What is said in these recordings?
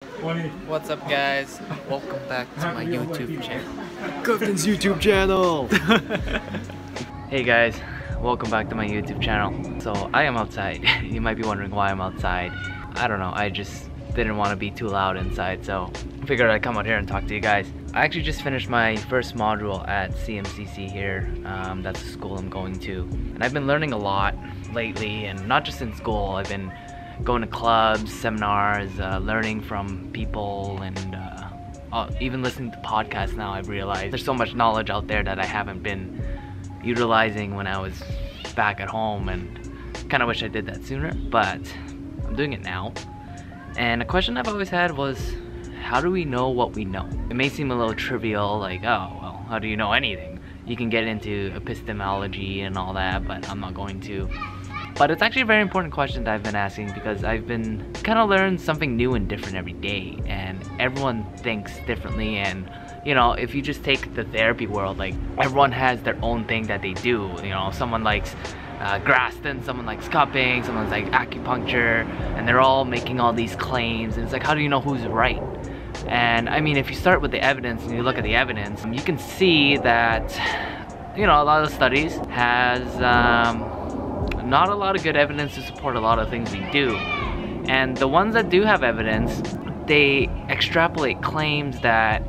What's up, guys? Welcome back to my YouTube channel. Clifton's YouTube channel! Hey guys, welcome back to my YouTube channel. So I am outside. You might be wondering why I'm outside. I don't know, I just didn't want to be too loud inside, so I figured I'd come out here and talk to you guys. I actually just finished my first module at CMCC here. That's the school I'm going to. And I've been learning a lot lately, and not just in school. I've been going to clubs, seminars, learning from people, and even listening to podcasts now. I've realized there's so much knowledge out there that I haven't been utilizing when I was back at home, and kind of wish I did that sooner, but I'm doing it now. And a question I've always had was, how do we know what we know? It may seem a little trivial, like, oh, well, how do you know anything? You can get into epistemology and all that, but I'm not going to. But it's actually a very important question that I've been asking, because I've been kind of learning something new and different every day, and everyone thinks differently. And you know, if you just take the therapy world, like, everyone has their own thing that they do. You know, someone likes Graston, someone likes cupping, someone's like acupuncture, and they're all making all these claims, and it's like, how do you know who's right? And I mean, if you start with the evidence and you look at the evidence, you can see that, you know, a lot of the studies has not a lot of good evidence to support a lot of things we do. And the ones that do have evidence, they extrapolate claims that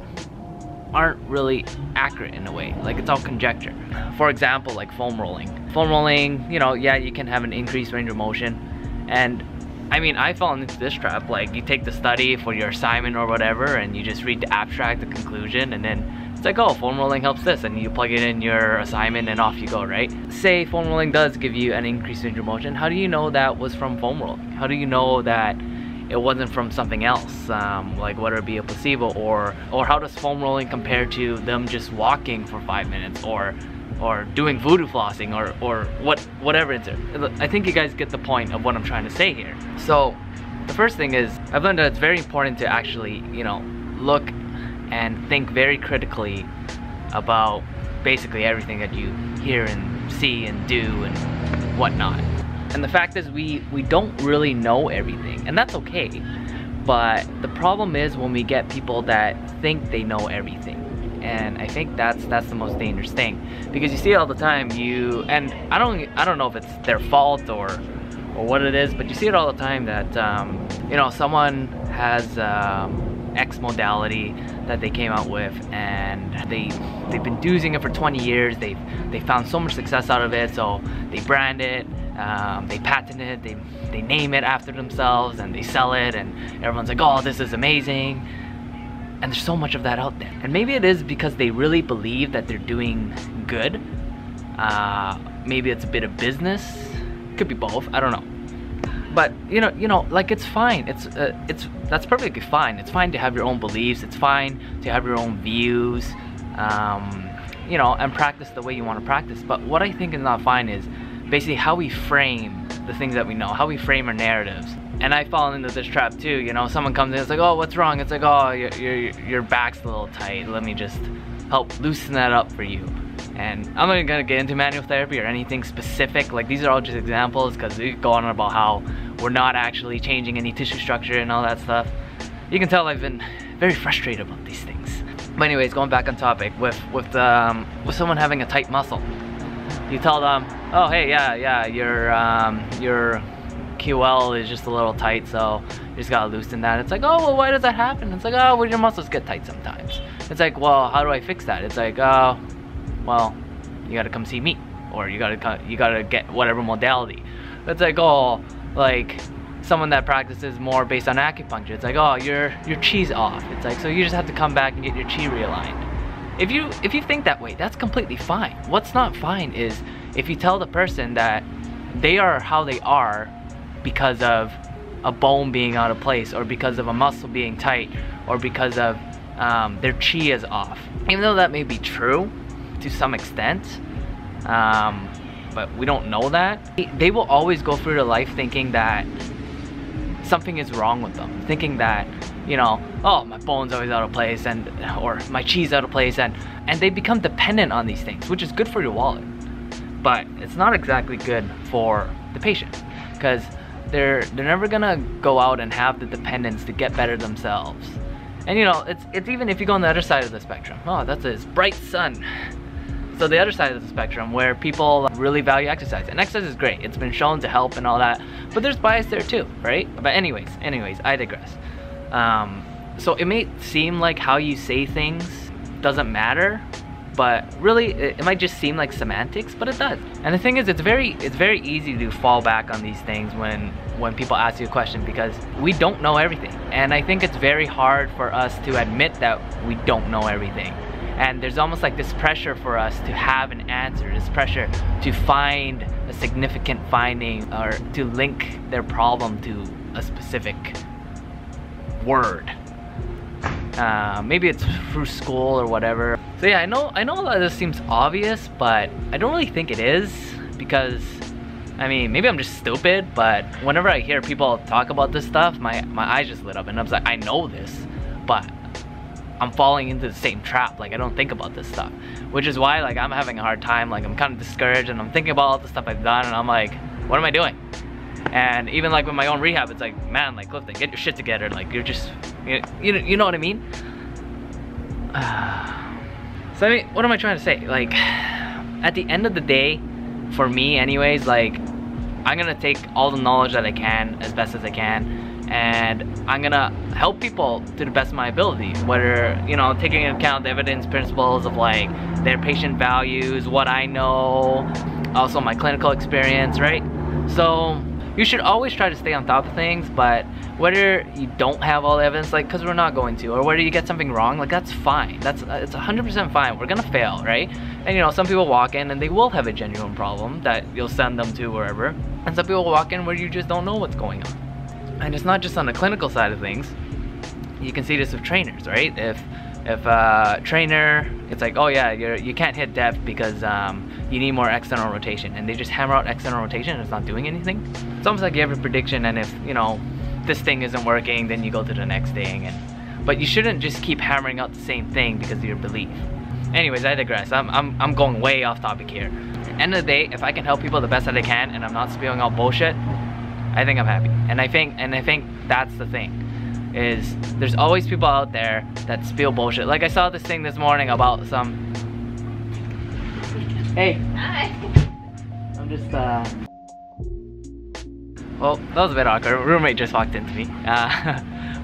aren't really accurate in a way. Like, it's all conjecture. For example, like foam rolling. Foam rolling, you know, yeah, you can have an increased range of motion. And I mean, I fell into this trap. Like, you take the study for your assignment or whatever, and you just read the abstract, the conclusion, and then it's like, oh, foam rolling helps this, and you plug it in your assignment and off you go, right? Say foam rolling does give you an increased range of motion. How do you know that was from foam rolling? How do you know that it wasn't from something else, like whether it be a placebo, or how does foam rolling compare to them just walking for 5 minutes, or doing voodoo flossing, or whatever it is? I think you guys get the point of what I'm trying to say here. So the first thing is, I've learned that it's very important to actually, you know, look and think very critically about basically everything that you hear and see and do and whatnot. And the fact is, we don't really know everything, and that's okay. But the problem is when we get people that think they know everything. And I think that's the most dangerous thing, because you see it all the time. And I don't know if it's their fault or what it is, but you see it all the time that you know, someone has X modality that they came out with, and they've been using it for 20 years. They found so much success out of it, so they brand it, they patent it, they name it after themselves, and they sell it, and everyone's like, oh, this is amazing. And there's so much of that out there. And maybe it is because they really believe that they're doing good. Maybe it's a bit of business. Could be both, I don't know. But you know, like, it's fine. That's perfectly fine. It's fine to have your own beliefs. It's fine to have your own views, you know, and practice the way you want to practice. But what I think is not fine is basically how we frame the things that we know, how we frame our narratives. And I fall into this trap too. You know, someone comes in, it's like, oh, what's wrong? It's like, oh, your back's a little tight. Let me just help loosen that up for you. And I'm not gonna get into manual therapy or anything specific. Like, these are all just examples, because we go on about how we're not actually changing any tissue structure and all that stuff. You can tell I've been very frustrated about these things. But anyways, going back on topic, with someone having a tight muscle, you tell them, oh, hey, yeah, your QL is just a little tight, so you just gotta loosen that. It's like, oh, well, why does that happen? It's like, oh, well, your muscles get tight sometimes. It's like, well, how do I fix that? It's like, oh, well, you gotta come see me, or you gotta get whatever modality. It's like, oh, like someone that practices more based on acupuncture, it's like, oh, your chi's off. It's like, so you just have to come back and get your chi realigned. If you think that way, that's completely fine. What's not fine is if you tell the person that they are how they are because of a bone being out of place, or because of a muscle being tight, or because of their chi is off. Even though that may be true to some extent, but we don't know that. They will always go through their life thinking that something is wrong with them, thinking that, you know, oh, my bone's always out of place, or my chi's out of place, and they become dependent on these things, which is good for your wallet, but it's not exactly good for the patient, because they're never gonna go out and have the dependence to get better themselves. And you know, it's even if you go on the other side of the spectrum. Oh, that's a bright sun. So the other side of the spectrum where people really value exercise, and exercise is great. It's been shown to help and all that, but there's bias there too, right? But anyways, I digress. So it may seem like how you say things doesn't matter, but really it might just seem like semantics, but it does. And the thing is, it's very easy to fall back on these things when people ask you a question, because we don't know everything. And I think it's very hard for us to admit that we don't know everything. And there's almost like this pressure for us to have an answer, this pressure to find a significant finding or to link their problem to a specific word. Maybe it's through school or whatever. So yeah, I know a lot of this seems obvious, but I don't really think it is, because I mean, maybe I'm just stupid, but whenever I hear people talk about this stuff, my eyes just lit up, and I was like, I know this, but I'm falling into the same trap. Like, I don't think about this stuff, which is why like I'm having a hard time. Like, I'm kind of discouraged, and I'm thinking about all the stuff I've done, and I'm like, what am I doing? And even like with my own rehab, it's like, man, like Clifton, get your shit together. Like, you're just, you know what I mean? So I mean, what am I trying to say? Like, at the end of the day, for me anyways, like, I'm gonna take all the knowledge that I can as best as I can, and I'm gonna help people to the best of my ability, whether, you know, taking into account the evidence principles of like their patient values, what I know, also my clinical experience, right? So you should always try to stay on top of things, but whether you don't have all the evidence, like, because we're not going to, or whether you get something wrong, like, that's fine. It's 100% fine. We're gonna fail, right? And you know, some people walk in and they will have a genuine problem that you'll send them to wherever, and some people walk in where you just don't know what's going on. And it's not just on the clinical side of things. You can see this with trainers, right? If a trainer, it's like, oh yeah, you can't hit depth because you need more external rotation, and they just hammer out external rotation and it's not doing anything. It's almost like you have a prediction, and if, you know, this thing isn't working, then you go to the next thing. But you shouldn't just keep hammering out the same thing because of your belief. Anyways, I digress. I'm going way off topic here. End of the day, if I can help people the best that I can and I'm not spewing out bullshit, I think I'm happy. And I think that's the thing, is there's always people out there that spew bullshit. Like, I saw this thing this morning about some... Hey. Hi. I'm just well, that was a bit awkward. A roommate just walked into me.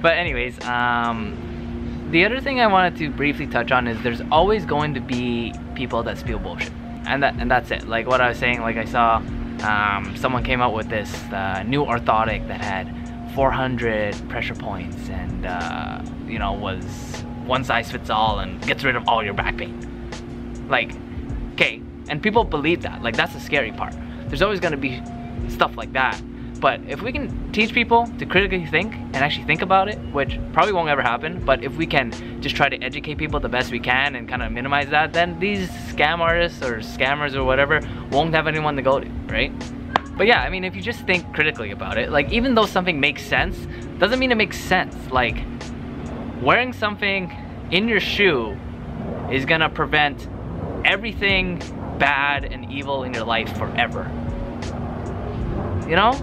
But anyways, the other thing I wanted to briefly touch on is there's always going to be people that spew bullshit. And that's it. Like what I was saying, like I saw someone came out with this new orthotic that had 400 pressure points and you know, was one size fits all and gets rid of all your back pain. Like, okay, and people believe that. Like, that's the scary part. There's always gonna be stuff like that. But if we can teach people to critically think and actually think about it, which probably won't ever happen, but if we can just try to educate people the best we can and kind of minimize that, then these scam artists or scammers or whatever won't have anyone to go to, right? But yeah, I mean, if you just think critically about it, like, even though something makes sense, doesn't mean it makes sense. Like, wearing something in your shoe is gonna prevent everything bad and evil in your life forever. You know?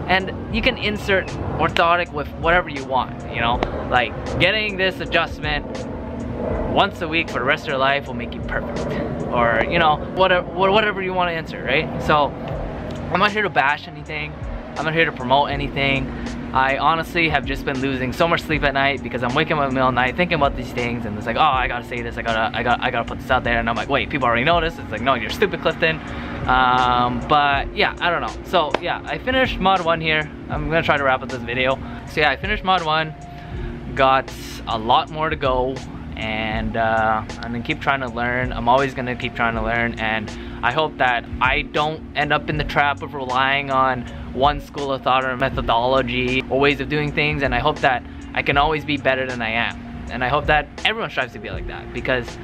And you can insert orthotic with whatever you want, you know? Like, getting this adjustment once a week for the rest of your life will make you perfect. Or, you know, whatever you want to insert, right? So, I'm not here to bash anything. I'm not here to promote anything. I honestly have just been losing so much sleep at night because I'm waking up in the middle of the night thinking about these things, and it's like, oh, I gotta say this, I gotta put this out there, and I'm like, wait, people already know this. It's like, no, you're stupid, Clifton. But yeah, I don't know. So yeah, I finished mod 1 here. I'm gonna try to wrap up this video. So yeah, I finished mod 1, got a lot more to go, and I'm gonna keep trying to learn. I'm always gonna keep trying to learn, and I hope that I don't end up in the trap of relying on one school of thought or methodology or ways of doing things, and I hope that I can always be better than I am. And I hope that everyone strives to be like that, because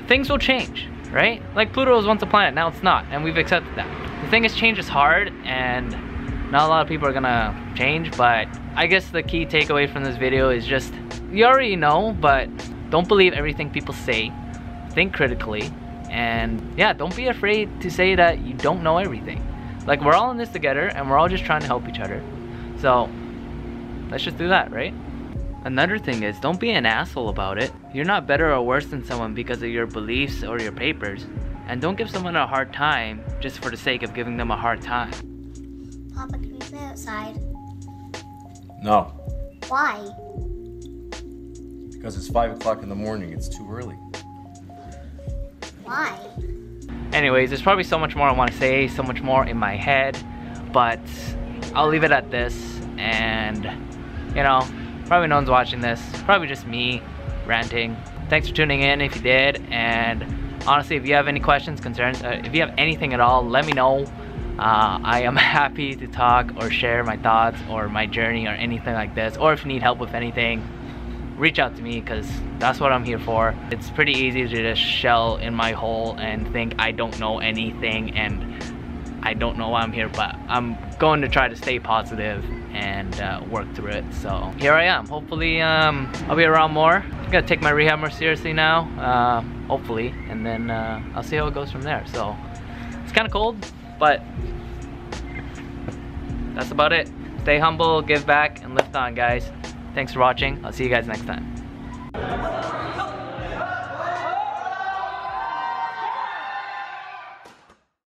things will change, right? Like, Pluto was once a planet, now it's not, and we've accepted that. The thing is, change is hard, and not a lot of people are gonna change, but I guess the key takeaway from this video is just, you already know, but don't believe everything people say. Think critically, and yeah, don't be afraid to say that you don't know everything. Like, we're all in this together and we're all just trying to help each other. So let's just do that, right? Another thing is, don't be an asshole about it. You're not better or worse than someone because of your beliefs or your papers. And don't give someone a hard time just for the sake of giving them a hard time. Papa, can we play outside? No, Why? because it's 5 o'clock in the morning. It's too early. Why? Anyways, there's probably so much more I want to say, so much more in my head, but I'll leave it at this. And, you know, probably no one's watching this. Probably just me ranting. Thanks for tuning in if you did. And honestly, if you have any questions, concerns, if you have anything at all, let me know. I am happy to talk or share my thoughts or my journey or anything like this. Or if you need help with anything, reach out to me, because that's what I'm here for. It's pretty easy to just shell in my hole and think I don't know anything and I don't know why I'm here, but I'm going to try to stay positive and work through it. So here I am. Hopefully I'll be around more. I'm gonna take my rehab more seriously now, hopefully, and then I'll see how it goes from there. So it's kind of cold, but that's about it. Stay humble, give back, and lift on, guys. Thanks for watching. I'll see you guys next time.